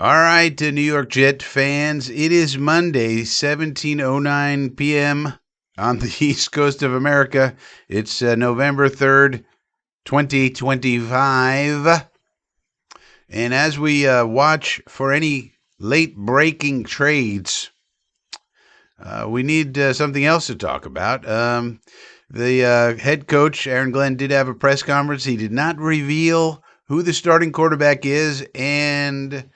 All right, New York Jet fans, it is Monday, 17:09 p.m. on the East Coast of America. It's November 3rd, 2025. And as we watch for any late breaking trades, we need something else to talk about. The head coach, Aaron Glenn, did have a press conference. He did not reveal who the starting quarterback is, and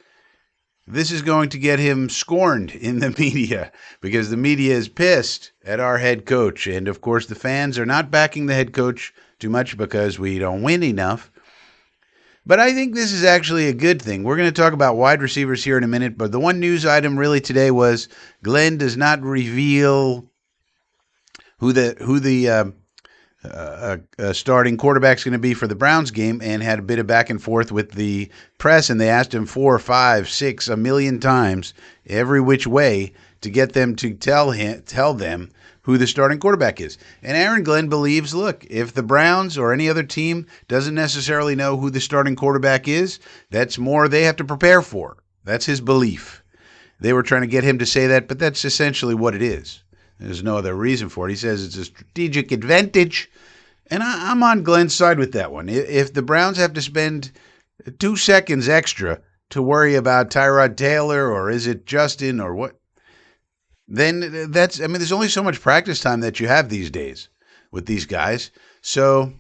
this is going to get him scorned in the media because the media is pissed at our head coach. And of course, the fans are not backing the head coach too much because we don't win enough. But I think this is actually a good thing. We're going to talk about wide receivers here in a minute. But the one news item really today was Glenn does not reveal who the starting quarterback's going to be for the Browns game, and had a bit of back and forth with the press, and they asked him 4, 5, 6, a million times every which way to get them to tell them who the starting quarterback is. And Aaron Glenn believes, look, if the Browns or any other team doesn't necessarily know who the starting quarterback is, that's more they have to prepare for. That's his belief. They were trying to get him to say that, but that's essentially what it is. There's no other reason for it. He says it's a strategic advantage, and I'm on Glenn's side with that one. If the Browns have to spend 2 seconds extra to worry about Tyrod Taylor, or is it Justin, or what, then there's only so much practice time that you have these days with these guys. So,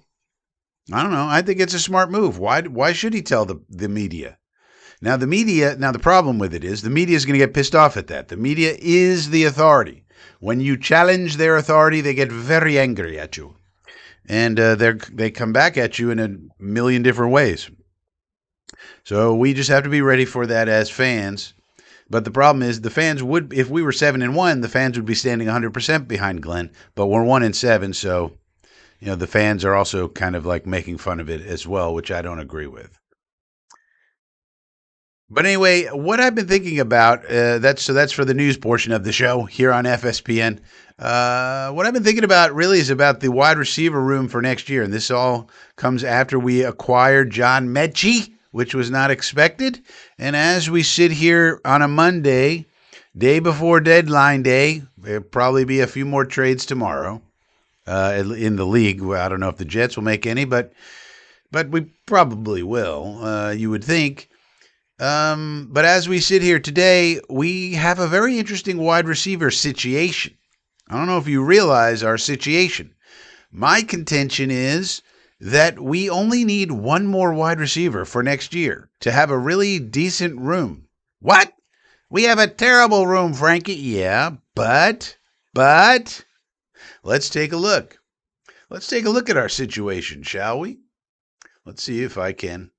I don't know. I think it's a smart move. Why should he tell the media? Now, the problem with it is the media is going to get pissed off at that. The media is the authority. When you challenge their authority, they get very angry at you. And they come back at you in a million different ways. So we just have to be ready for that as fans. But the problem is the fans would, if we were 7-1, the fans would be standing 100% behind Glenn. But we're 1-7, so the fans are also kind of like making fun of it as well, which I don't agree with. But anyway, what I've been thinking about, that's for the news portion of the show here on FSPN. What I've been thinking about really is about the wide receiver room for next year. And this all comes after we acquired John Mechie, which was not expected. And as we sit here on a Monday, day before deadline day, there'll probably be a few more trades tomorrow in the league. I don't know if the Jets will make any, but we probably will, you would think. But as we sit here today, we have a very interesting wide receiver situation. I don't know if you realize our situation. My contention is that we only need one more wide receiver for next year to have a really decent room. What? We have a terrible room, Frankie. Yeah, but let's take a look. Let's take a look at our situation, shall we? Let's see if I can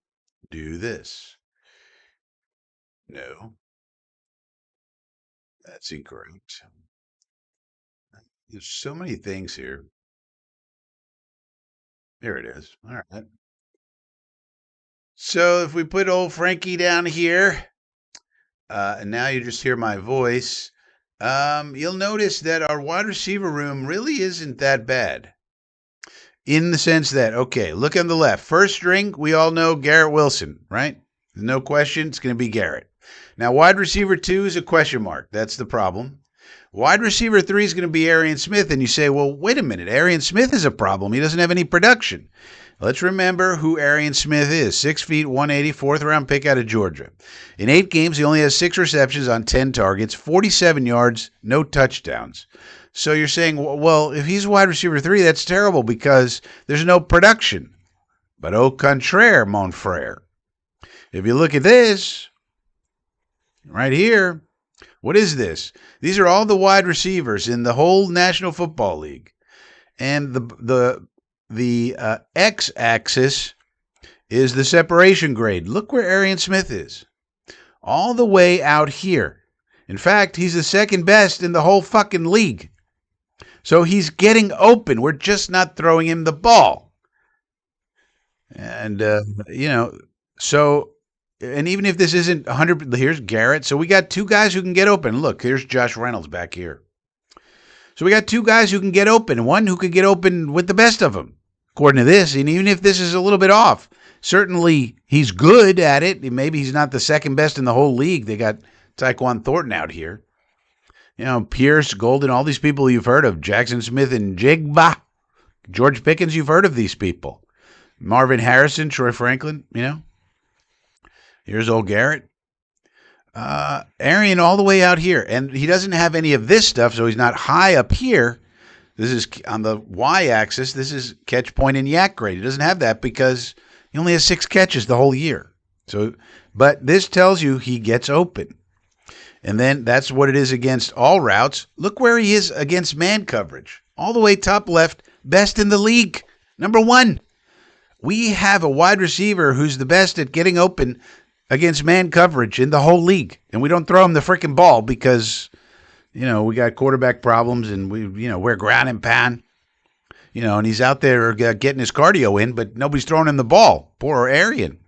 do this. No, that's incorrect. There's so many things here. There it is. All right. So if we put old Frankie down here, and now you just hear my voice, you'll notice that our wide receiver room really isn't that bad. In the sense that, okay, look on the left. First string, we all know Garrett Wilson, right? No question, it's going to be Garrett. Now, wide receiver 2 is a question mark. That's the problem. Wide receiver 3 is going to be Arian Smith. And you say, well, wait a minute. Arian Smith is a problem. He doesn't have any production. Let's remember who Arian Smith is. 6 feet, 180, fourth-round pick out of Georgia. In 8 games, he only has 6 receptions on 10 targets, 47 yards, no touchdowns. So you're saying, well, if he's wide receiver 3, that's terrible because there's no production. But au contraire, mon frere. If you look at this, right here, what is this? These are all the wide receivers in the whole National Football League. And the x-axis is the separation grade. Look where Arian Smith is. All the way out here. In fact, he's the second best in the whole fucking league. So he's getting open. We're just not throwing him the ball. And, so, and even if this isn't 100, here's Garrett. So we got 2 guys who can get open. Look, here's Josh Reynolds back here. So we got 2 guys who can get open. One who can get open with the best of them, according to this. And even if this is a little bit off, Certainly, he's good at it. Maybe he's not the second best in the whole league. They got Tyquan Thornton out here. Pierce, Golden, all these people you've heard of. Jackson Smith and Jigba. George Pickens, you've heard of these people. Marvin Harrison, Troy Franklin, Here's old Garrett. Arian all the way out here. And he doesn't have any of this stuff, so he's not high up here. This is on the y-axis. This is catch point and yak grade. He doesn't have that because he only has 6 catches the whole year. But this tells you he gets open. And then that's what it is against all routes. Look where he is against man coverage. All the way top left, best in the league. Number 1. We have a wide receiver who's the best at getting open against man coverage in the whole league. And we don't throw him the freaking ball because, we got quarterback problems and we're ground and pound. And he's out there getting his cardio in, but nobody's throwing him the ball. Poor Arian.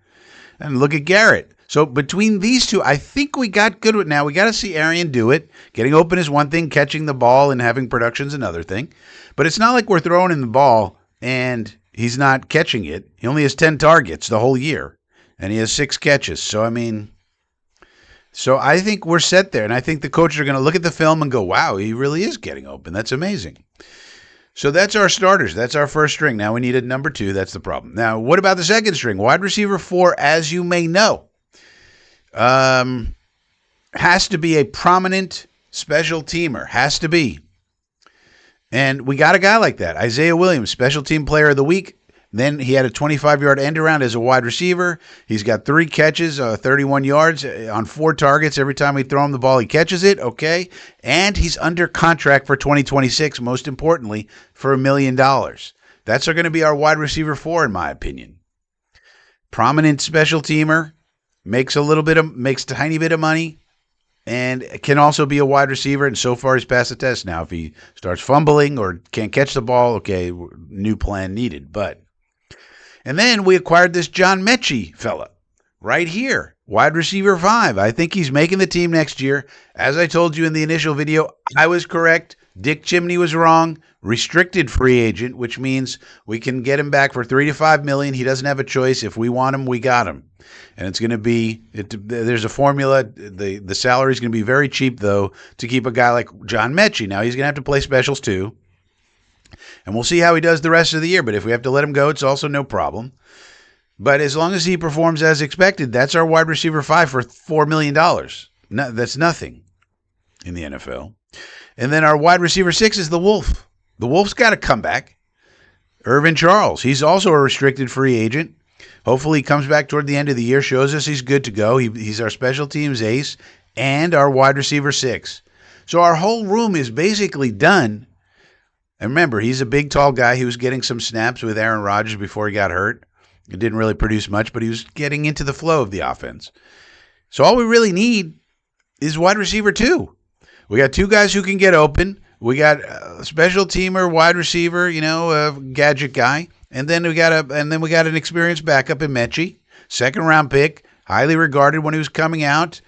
And look at Garrett. So between these two, I think we got good with it now. We got to see Arian do it. Getting open is one thing. Catching the ball and having production is another thing. But it's not like we're throwing him the ball and he's not catching it. He only has 10 targets the whole year. And he has 6 catches. So I think we're set there. And I think the coaches are going to look at the film and go, wow, he really is getting open. That's amazing. So that's our starters. That's our first string. Now we need a number 2. That's the problem. Now, what about the second string? Wide receiver 4, as you may know, has to be a prominent special teamer. Has to be. And we got a guy like that. Isaiah Williams, special team player of the week. Then he had a 25-yard end around as a wide receiver. He's got 3 catches, 31 yards on 4 targets. Every time we throw him the ball, he catches it. Okay. And he's under contract for 2026, most importantly, for $1 million. That's going to be our wide receiver 4, in my opinion. Prominent special teamer, makes a tiny bit of money, and can also be a wide receiver. And so far, he's passed the test. Now, if he starts fumbling or can't catch the ball, okay, new plan needed. And then we acquired this John Mechie fella right here, wide receiver 5. I think he's making the team next year. As I told you in the initial video, I was correct. Dick Chimney was wrong. Restricted free agent, which means we can get him back for $3 to $5 million. He doesn't have a choice. If we want him, we got him. And it's going to be, there's a formula. The salary is going to be very cheap, though, to keep a guy like John Mechie. Now, he's going to have to play specials, too. And we'll see how he does the rest of the year. But if we have to let him go, it's also no problem. But as long as he performs as expected, that's our wide receiver 5 for $4 million. No, that's nothing in the NFL. And then our wide receiver 6 is the Wolf. The Wolf's got to come back. Irvin Charles. He's also a restricted free agent. Hopefully he comes back toward the end of the year, shows us he's good to go. He's our special teams ace and our wide receiver 6. So our whole room is basically done. And remember, he's a big, tall guy. He was getting some snaps with Aaron Rodgers before he got hurt. It didn't really produce much, but he was getting into the flow of the offense. So all we really need is wide receiver 2. We got 2 guys who can get open. We got a special teamer, wide receiver, a gadget guy. And then we got an experienced backup in Mechie, 2nd-round pick, highly regarded when he was coming out.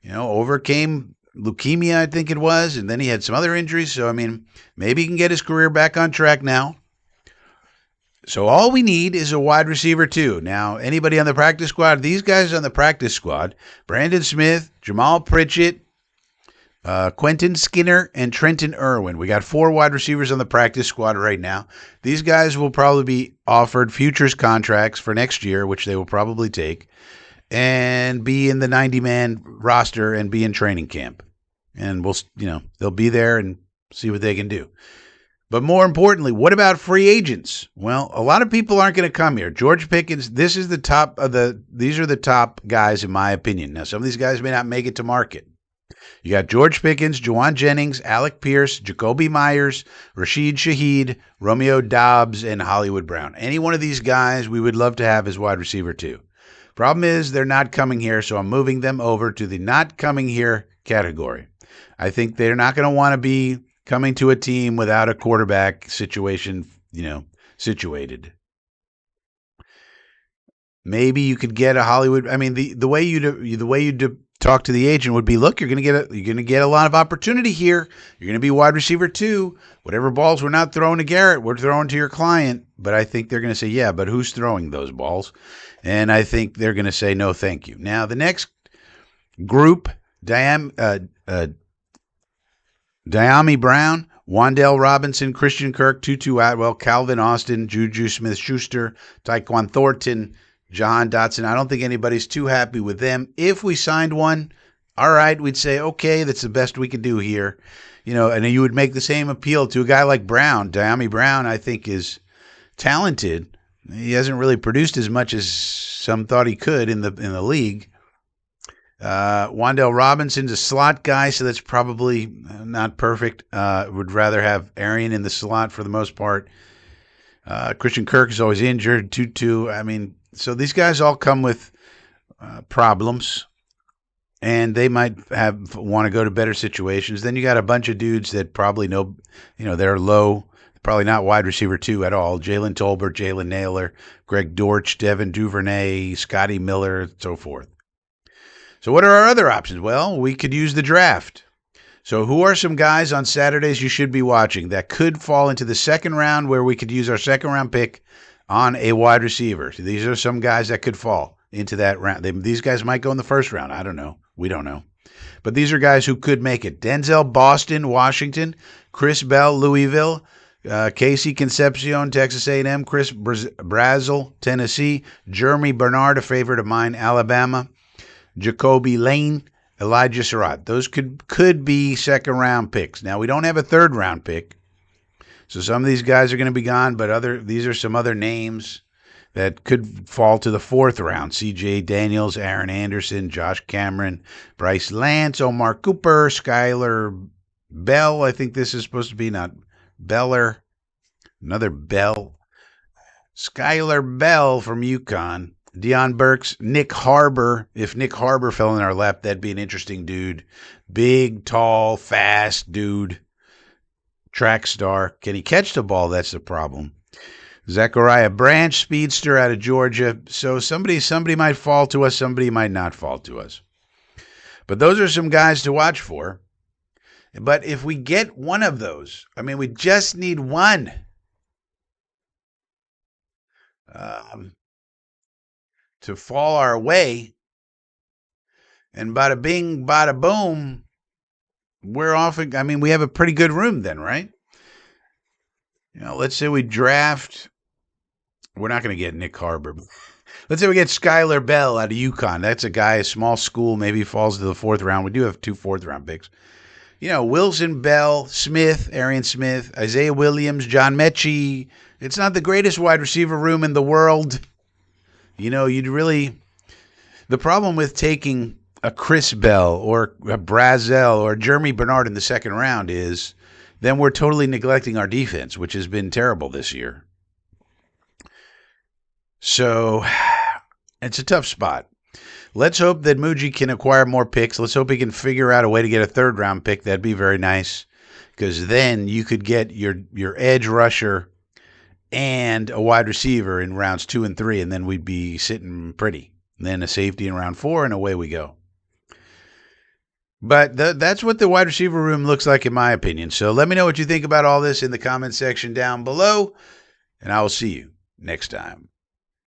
Overcame leukemia, I think it was, and then he had some other injuries. So maybe he can get his career back on track now. So all we need is a wide receiver 2. Now, anybody on the practice squad? These guys on the practice squad: Brandon Smith, Jamal Pritchett, Quentin Skinner, and Trenton Irwin. We got 4 wide receivers on the practice squad right now. These guys will probably be offered futures contracts for next year, which they will probably take, and be in the 90-man roster and be in training camp. And they'll be there and see what they can do. But more importantly, what about free agents? Well, a lot of people aren't going to come here. George Pickens, these are the top guys in my opinion. Now, some of these guys may not make it to market. You got George Pickens, Juwan Jennings, Alec Pierce, Jacoby Myers, Rashid Shaheed, Romeo Dobbs, and Hollywood Brown. Any one of these guys we would love to have as wide receiver 2. Problem is they're not coming here, so I'm moving them over to the not coming here category. I think they're not going to want to be coming to a team without a quarterback situation, situated. Maybe you could get a Hollywood. The way you talk to the agent would be, look, you're going to get a lot of opportunity here. You're going to be wide receiver 2. Whatever balls we're not throwing to Garrett, we're throwing to your client. But I think they're going to say, yeah, but who's throwing those balls? And I think they're going to say no, thank you. Now, the next group, Dyami Brown, Wandale Robinson, Christian Kirk, Tutu Atwell, Calvin Austin, Juju Smith-Schuster, Tyquan Thornton, Jahan Dotson. I don't think anybody's too happy with them. If we signed one, all right, we'd say, okay, that's the best we could do here. And you would make the same appeal to a guy like Brown. Dyami Brown, I think, is talented. He hasn't really produced as much as some thought he could in the league. Wandale Robinson's a slot guy, so that's probably not perfect. Would rather have Arian in the slot for the most part. Christian Kirk is always injured. Tutu. So these guys all come with problems, and they might want to go to better situations. Then you got a bunch of dudes that probably know, they're low. Probably not wide receiver 2 at all. Jalen Tolbert, Jalen Naylor, Greg Dortch, Devin Duvernay, Scotty Miller, so forth. So what are our other options? Well, we could use the draft. So who are some guys on Saturdays you should be watching that could fall into the second round where we could use our second round pick on a wide receiver? So these are some guys that could fall into that round. These guys might go in the first round. I don't know. We don't know. But these are guys who could make it. Denzel Boston, Washington. Chris Bell, Louisville. Casey Concepcion, Texas A&M. Chris Brazel, Tennessee. Jeremy Bernard, a favorite of mine, Alabama. Jacoby Lane, Elijah Surratt. Those could be second-round picks. Now, we don't have a third-round pick, so some of these guys are going to be gone, but these are some other names that could fall to the fourth round. C.J. Daniels, Aaron Anderson, Josh Cameron, Bryce Lance, Omar Cooper, Skylar Bell. I think this is supposed to be not Beller. Another Bell. Skylar Bell from UConn. Deion Burks, Nick Harbor. If Nick Harbor fell in our lap, that'd be an interesting dude. Big, tall, fast dude. Track star. Can he catch the ball? That's the problem. Zachariah Branch, speedster out of Georgia. So somebody might fall to us, somebody might not fall to us. But those are some guys to watch for. But if we get one of those, we just need one. To fall our way, and bada bing, bada boom, we're off. We have a pretty good room then, right? Let's say we draft. We're not going to get Nick Harbor. Let's say we get Skylar Bell out of UConn. That's a guy, a small school, maybe falls to the fourth round. We do have 2 fourth-round picks. Wilson, Bell, Smith, Arian Smith, Isaiah Williams, John Mechie. It's not the greatest wide receiver room in the world. The problem with taking a Chris Bell or a Brazel or Jeremy Bernard in the second round is then we're totally neglecting our defense, which has been terrible this year. So it's a tough spot. Let's hope that Muji can acquire more picks. Let's hope he can figure out a way to get a third-round pick. That'd be very nice, because then you could get your edge rusher and a wide receiver in rounds 2 and 3, and then we'd be sitting pretty. And then a safety in round 4, and away we go. But that's what the wide receiver room looks like, in my opinion. So let me know what you think about all this in the comment section down below, and I will see you next time.